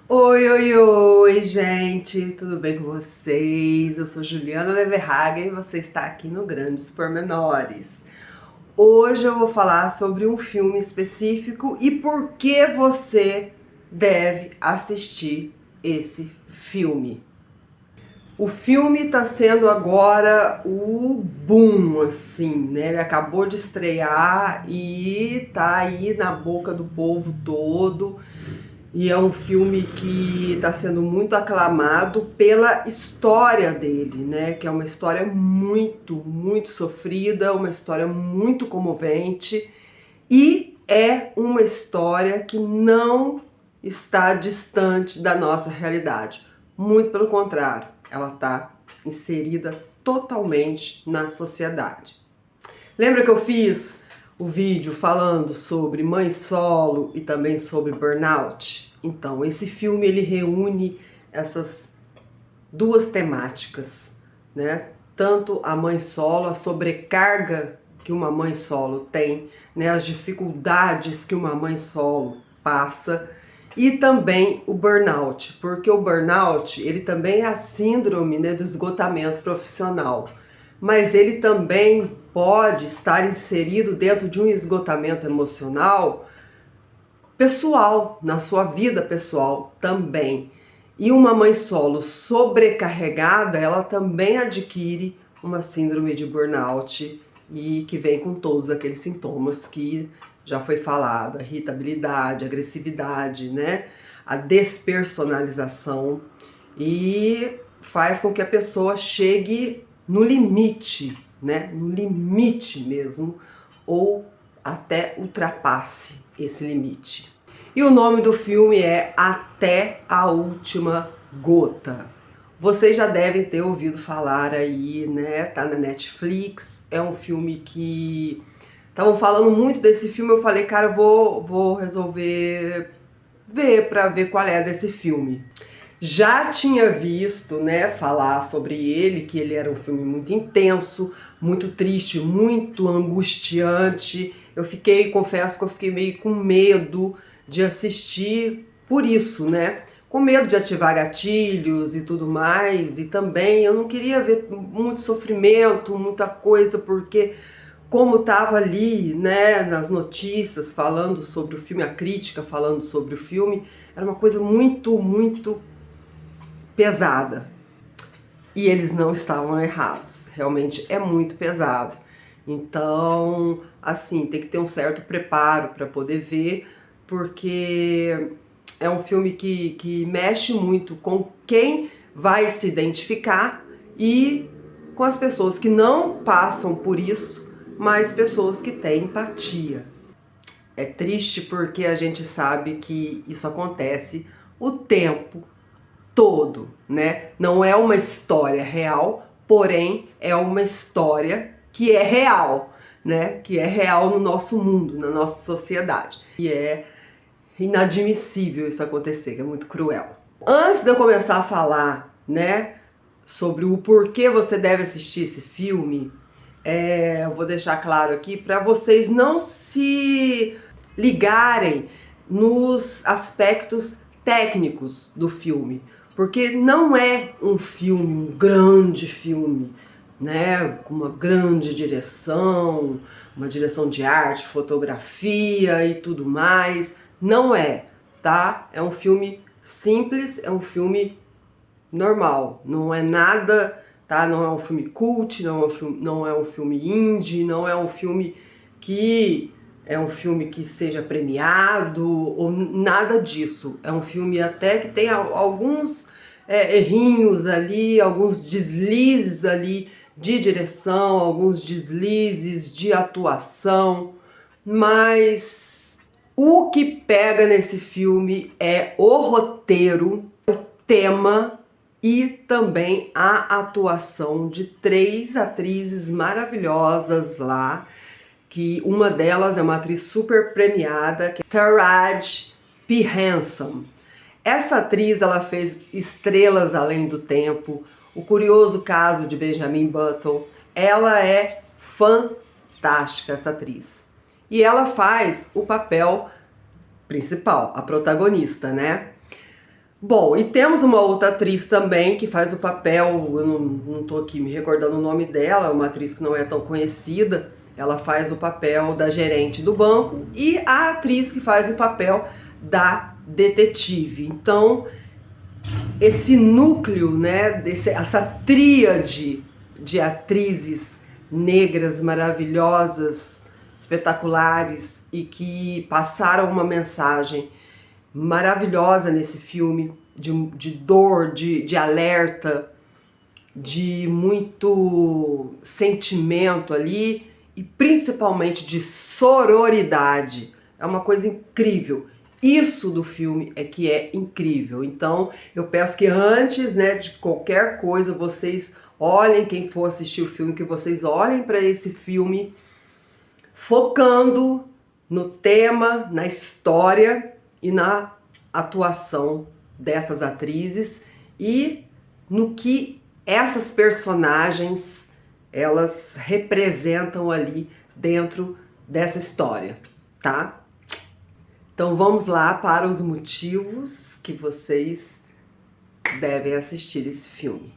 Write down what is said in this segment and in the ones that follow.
Oi, oi, oi, gente, tudo bem com vocês? Eu sou Juliana Leverhagen e você está aqui no Grandes Pormenores. Hoje eu vou falar sobre um filme específico e por que você deve assistir esse filme. O filme está sendo agora o boom, assim, né? Ele acabou de estrear e tá aí na boca do povo todo. E é um filme que está sendo muito aclamado pela história dele, né? Que é uma história muito sofrida, uma história muito comovente e é uma história que não está distante da nossa realidade. Muito pelo contrário, ela está inserida totalmente na sociedade. Lembra que eu fiz o vídeo falando sobre mãe solo e também sobre burnout? Então, esse filme ele reúne essas duas temáticas, né? Tanto a mãe solo, a sobrecarga que uma mãe solo tem, né? As dificuldades que uma mãe solo passa, e também o burnout, porque o burnout ele também é a síndrome, né, do esgotamento profissional, mas ele também pode estar inserido dentro de um esgotamento emocional pessoal, na sua vida pessoal também. E uma mãe solo sobrecarregada, ela também adquire uma síndrome de burnout e que vem com todos aqueles sintomas que já foi falado, a irritabilidade, a agressividade, né? A despersonalização e faz com que a pessoa chegue no limite, né? No limite mesmo, ou até ultrapasse esse limite. E o nome do filme é Até a Última Gota. Vocês já devem ter ouvido falar aí, né? Tá na Netflix. É um filme que estavam falando muito desse filme. Eu falei, cara, vou resolver ver para ver qual é desse filme. Já tinha visto, né, falar sobre ele, que ele era um filme muito intenso, muito triste, muito angustiante. Confesso que eu fiquei meio com medo de assistir por isso, né? Com medo de ativar gatilhos e tudo mais, e também eu não queria ver muito sofrimento, muita coisa, porque como estava ali, né, nas notícias falando sobre o filme, a crítica falando sobre o filme, era uma coisa muito pesada. E eles não estavam errados. Realmente é muito pesado. Então, assim, tem que ter um certo preparo para poder ver, porque é um filme que mexe muito com quem vai se identificar e com as pessoas que não passam por isso, mas pessoas que têm empatia. É triste porque a gente sabe que isso acontece o tempo todo, né? Não é uma história real, porém é uma história que é real, né? Que é real no nosso mundo, na nossa sociedade. E é inadmissível isso acontecer, que é muito cruel. Antes de eu começar a falar, né, sobre o porquê você deve assistir esse filme, eu vou deixar claro aqui para vocês não se ligarem nos aspectos técnicos do filme, porque não é um filme, um grande filme, né, com uma grande direção, uma direção de arte, fotografia e tudo mais. Não é, tá? É um filme simples, é um filme normal, não é nada, tá? Não é um filme cult, não é um filme indie, não é um filme que seja premiado ou nada disso. É um filme até que tem alguns errinhos ali, alguns deslizes ali de direção, alguns deslizes de atuação, mas o que pega nesse filme é o roteiro, o tema e também a atuação de três atrizes maravilhosas lá, que uma delas é uma atriz super premiada, que é Taraji P. Henson. Essa atriz ela fez Estrelas Além do Tempo, O Curioso Caso de Benjamin Button. Ela é fantástica, essa atriz. E ela faz o papel principal, a protagonista, né? Bom, e temos uma outra atriz também que faz o papel, eu não tô aqui me recordando o nome dela, é uma atriz que não é tão conhecida, ela faz o papel da gerente do banco e a atriz que faz o papel da detetive. Então, esse núcleo, né, essa tríade de atrizes negras maravilhosas, espetaculares e que passaram uma mensagem maravilhosa nesse filme, de dor, de alerta, de muito sentimento ali e principalmente de sororidade. É uma coisa incrível. Isso do filme é que é incrível. Então, eu peço que antes, né, de qualquer coisa, vocês olhem, quem for assistir o filme, que vocês olhem para esse filme focando no tema, na história e na atuação dessas atrizes e no que essas personagens elas representam ali dentro dessa história, tá? Então vamos lá para os motivos que vocês devem assistir esse filme.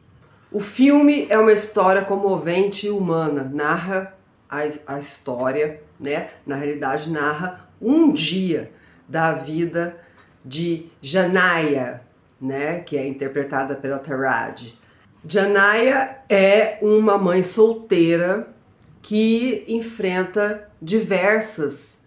O filme é uma história comovente e humana, narra a história, né? Na realidade, narra um dia da vida de Janaya, né? Que é interpretada pela Taraji. Janaya é uma mãe solteira que enfrenta diversas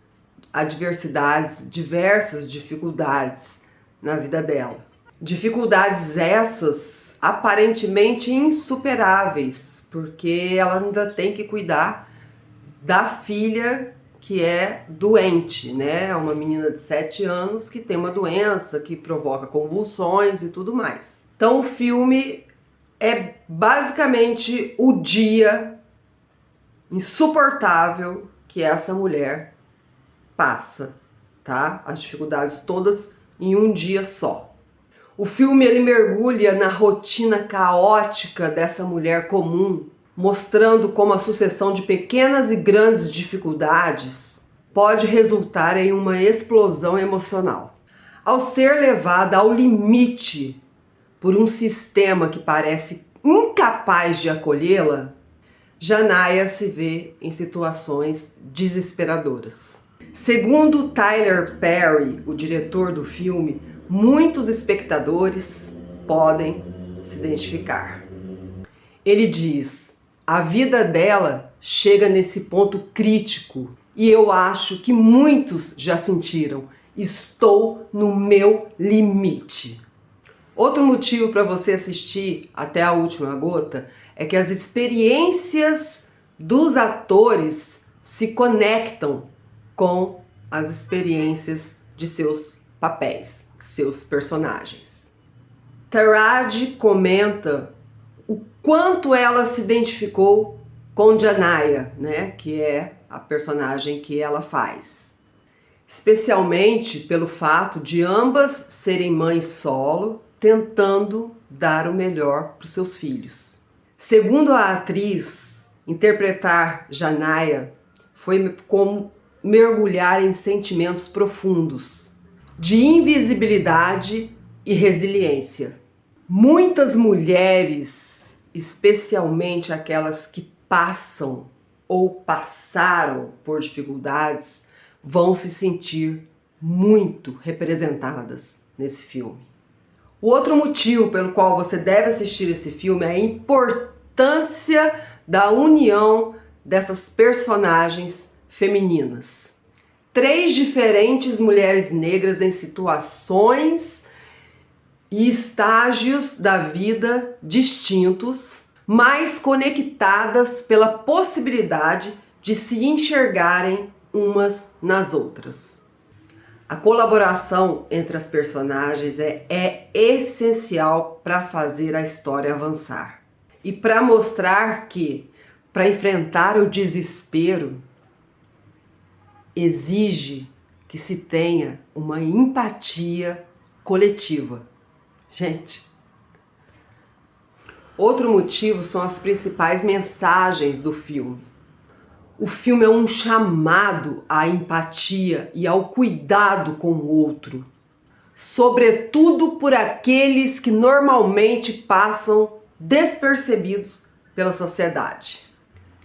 adversidades, diversas dificuldades na vida dela. Dificuldades essas aparentemente insuperáveis, porque ela ainda tem que cuidar da filha que é doente, né? É uma menina de 7 anos que tem uma doença que provoca convulsões e tudo mais. Então o filme é basicamente o dia insuportável que essa mulher passa, tá? As dificuldades todas em um dia só. O filme ele mergulha na rotina caótica dessa mulher comum, mostrando como a sucessão de pequenas e grandes dificuldades pode resultar em uma explosão emocional. Ao ser levada ao limite por um sistema que parece incapaz de acolhê-la, Janaya se vê em situações desesperadoras. Segundo Tyler Perry, o diretor do filme, muitos espectadores podem se identificar. Ele diz: a vida dela chega nesse ponto crítico e eu acho que muitos já sentiram. Estou no meu limite. Outro motivo para você assistir até a última gota é que as experiências dos atores se conectam com as experiências de seus papéis, de seus personagens. Taraji comenta o quanto ela se identificou com Janaya, né, que é a personagem que ela faz. Especialmente pelo fato de ambas serem mães solo, tentando dar o melhor para os seus filhos. Segundo a atriz, interpretar Janaya foi como mergulhar em sentimentos profundos, de invisibilidade e resiliência. Muitas mulheres, especialmente aquelas que passam ou passaram por dificuldades, vão se sentir muito representadas nesse filme. O outro motivo pelo qual você deve assistir esse filme é a importância da união dessas personagens femininas. 3 diferentes mulheres negras em situações e estágios da vida distintos, mas conectadas pela possibilidade de se enxergarem umas nas outras. A colaboração entre as personagens é essencial para fazer a história avançar. E para mostrar que, para enfrentar o desespero, exige que se tenha uma empatia coletiva. Gente, outro motivo são as principais mensagens do filme. O filme é um chamado à empatia e ao cuidado com o outro. sobretudo por aqueles que normalmente passam despercebidos pela sociedade.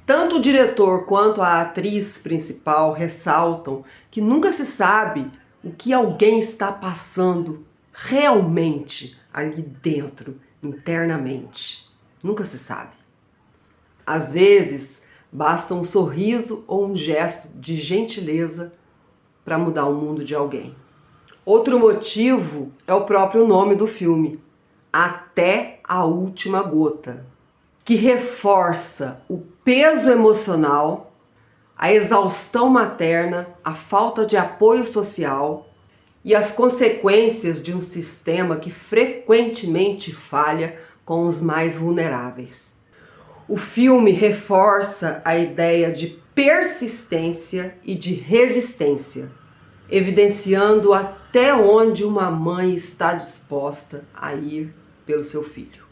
Tanto o diretor quanto a atriz principal ressaltam que nunca se sabe o que alguém está passando realmente ali dentro, internamente. Nunca se sabe. Às vezes, basta um sorriso ou um gesto de gentileza para mudar o mundo de alguém. Outro motivo é o próprio nome do filme, Até a Última Gota, que reforça o peso emocional, a exaustão materna, a falta de apoio social e as consequências de um sistema que frequentemente falha com os mais vulneráveis. O filme reforça a ideia de persistência e de resistência, evidenciando até onde uma mãe está disposta a ir pelo seu filho.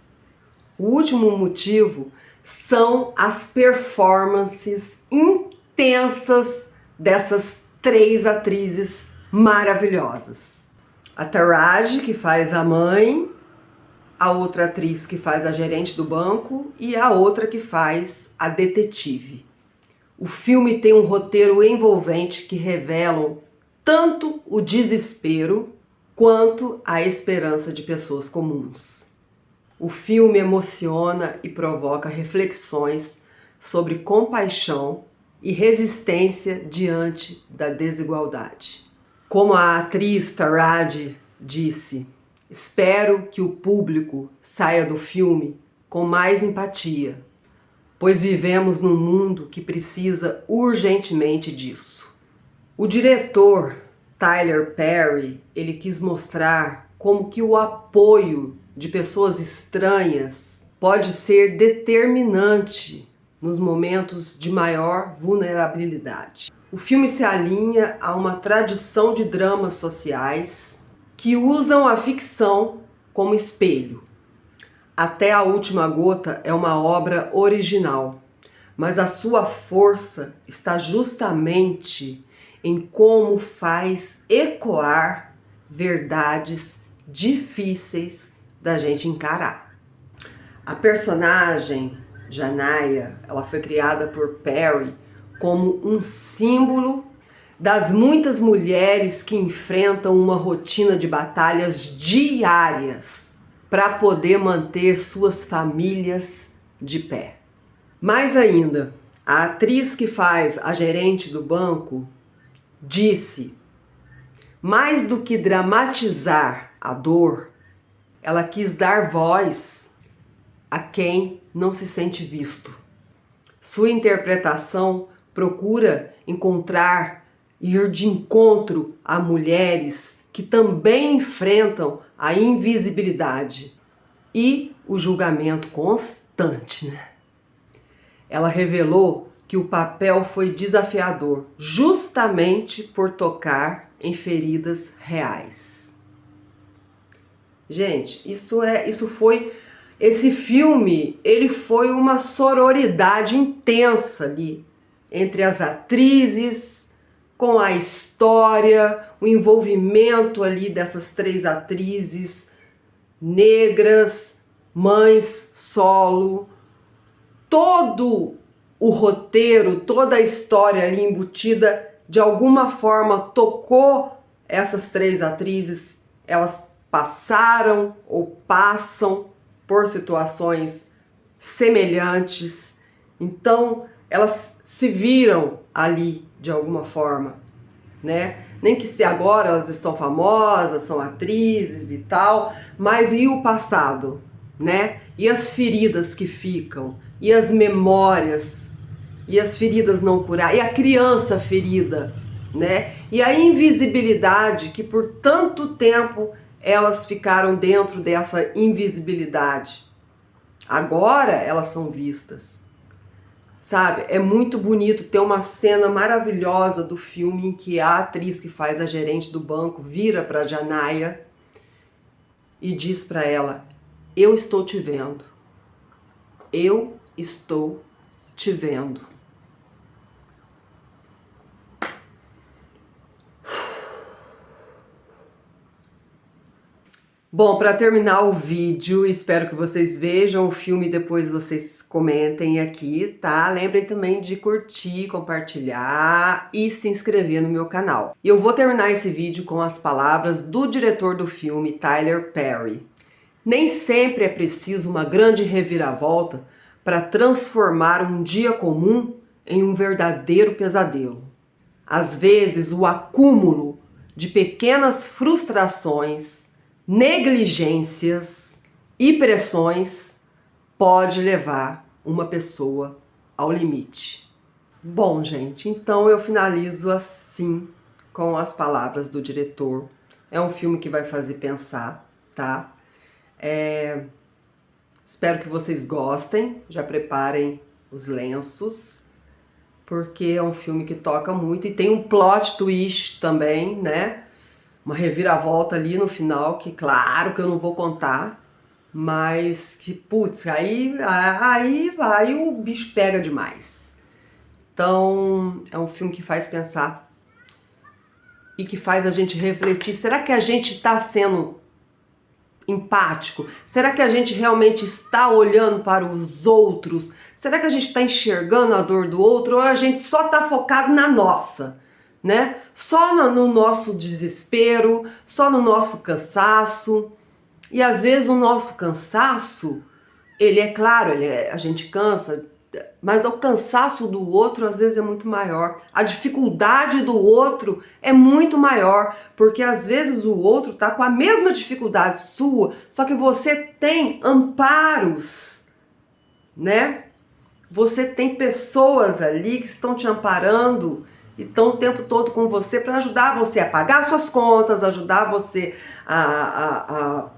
O último motivo são as performances intensas dessas 3 atrizes maravilhosas. A Taraji, que faz a mãe, a outra atriz que faz a gerente do banco e a outra que faz a detetive. O filme tem um roteiro envolvente que revelam tanto o desespero quanto a esperança de pessoas comuns. O filme emociona e provoca reflexões sobre compaixão e resistência diante da desigualdade. Como a atriz Taraji disse, espero que o público saia do filme com mais empatia, pois vivemos num mundo que precisa urgentemente disso. O diretor Tyler Perry, ele quis mostrar como que o apoio de pessoas estranhas pode ser determinante nos momentos de maior vulnerabilidade. O filme se alinha a uma tradição de dramas sociais que usam a ficção como espelho. Até a Última Gota é uma obra original, mas a sua força está justamente em como faz ecoar verdades difíceis da gente encarar. A personagem Janaya, ela foi criada por Perry como um símbolo das muitas mulheres que enfrentam uma rotina de batalhas diárias para poder manter suas famílias de pé. Mais ainda, a atriz que faz a gerente do banco disse: mais do que dramatizar a dor, ela quis dar voz a quem não se sente visto. Sua interpretação procura ir de encontro a mulheres que também enfrentam a invisibilidade e o julgamento constante, né? Ela revelou que o papel foi desafiador justamente por tocar em feridas reais. Gente, esse filme, ele foi uma sororidade intensa ali entre as atrizes, com a história, o envolvimento ali dessas 3 atrizes negras, mães solo, todo o roteiro, toda a história ali embutida, de alguma forma tocou essas 3 atrizes. Elas passaram ou passam por situações semelhantes, então elas se viram ali de alguma forma, né? Nem que se agora elas estão famosas, são atrizes e tal, mas e o passado, né? E as feridas que ficam, e as memórias, e as feridas não curadas, e a criança ferida, né? E a invisibilidade que por tanto tempo elas ficaram dentro dessa invisibilidade. Agora elas são vistas. Sabe, é muito bonito, ter uma cena maravilhosa do filme em que a atriz que faz a gerente do banco vira para Janaya e diz para ela: eu estou te vendo. Eu estou te vendo. Bom, para terminar o vídeo, espero que vocês vejam o filme e depois vocês comentem aqui, tá? Lembrem também de curtir, compartilhar e se inscrever no meu canal. E eu vou terminar esse vídeo com as palavras do diretor do filme, Tyler Perry. Nem sempre é preciso uma grande reviravolta para transformar um dia comum em um verdadeiro pesadelo. Às vezes, o acúmulo de pequenas frustrações, negligências e pressões pode levar uma pessoa ao limite. Bom, gente, então eu finalizo assim com as palavras do diretor. É um filme que vai fazer pensar, tá? Espero que vocês gostem, já preparem os lenços, porque é um filme que toca muito e tem um plot twist também, né? Uma reviravolta ali no final, que claro que eu não vou contar, mas que, putz, aí o bicho pega demais. Então, é um filme que faz pensar e que faz a gente refletir. Será que a gente está sendo empático? Será que a gente realmente está olhando para os outros? Será que a gente está enxergando a dor do outro ou a gente só está focado na nossa? Né? Só no nosso desespero, só no nosso cansaço. E às vezes o nosso cansaço, ele é claro, a gente cansa, mas o cansaço do outro às vezes é muito maior. A dificuldade do outro é muito maior, porque às vezes o outro está com a mesma dificuldade sua, só que você tem amparos, né? Você tem pessoas ali que estão te amparando e estão o tempo todo com você para ajudar você a pagar suas contas, ajudar você a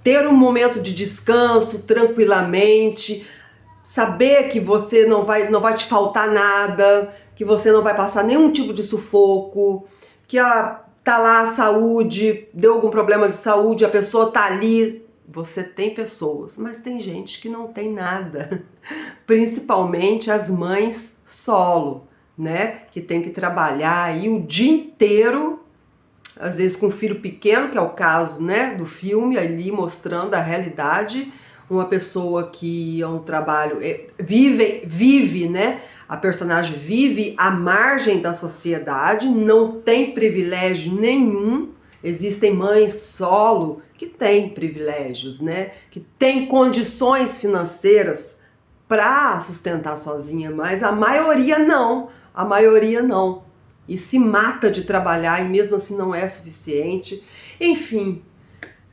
ter um momento de descanso tranquilamente, saber que você não vai te faltar nada, que você não vai passar nenhum tipo de sufoco, que tá lá a saúde, deu algum problema de saúde, a pessoa tá ali. Você tem pessoas, mas tem gente que não tem nada, principalmente as mães solo, né, que tem que trabalhar aí o dia inteiro, às vezes com um filho pequeno, que é o caso, né, do filme, ali mostrando a realidade, uma pessoa que é um trabalho, vive, né, a personagem vive à margem da sociedade, não tem privilégio nenhum. Existem mães solo que têm privilégios, né, que têm condições financeiras para sustentar sozinha, mas a maioria não, e se mata de trabalhar e mesmo assim não é suficiente. Enfim,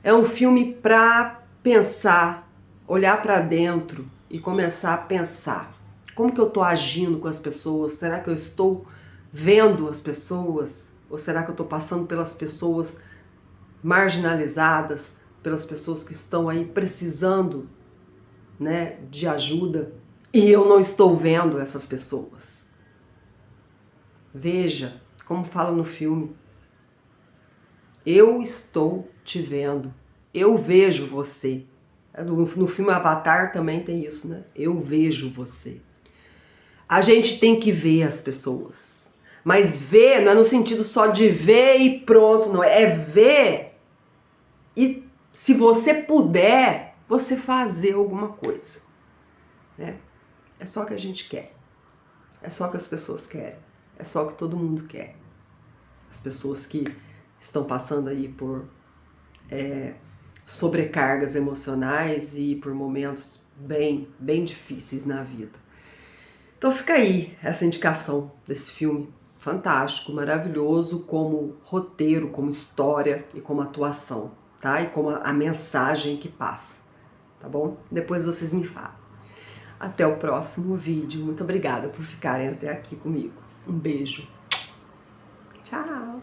é um filme para pensar, olhar para dentro e começar a pensar. Como que eu estou agindo com as pessoas? Será que eu estou vendo as pessoas? Ou será que eu estou passando pelas pessoas marginalizadas, pelas pessoas que estão aí precisando, né, de ajuda e eu não estou vendo essas pessoas? Veja, como fala no filme, eu estou te vendo, eu vejo você. No filme Avatar também tem isso, né? Eu vejo você. A gente tem que ver as pessoas, mas ver não é no sentido só de ver e pronto, não é ver e, se você puder, você fazer alguma coisa, né? É só o que a gente quer, é só o que as pessoas querem. É só o que todo mundo quer. As pessoas que estão passando aí por sobrecargas emocionais e por momentos bem difíceis na vida. Então fica aí essa indicação desse filme fantástico, maravilhoso, como roteiro, como história e como atuação, tá? E como a mensagem que passa, tá bom? Depois vocês me falam. Até o próximo vídeo. Muito obrigada por ficarem até aqui comigo. Um beijo. Tchau.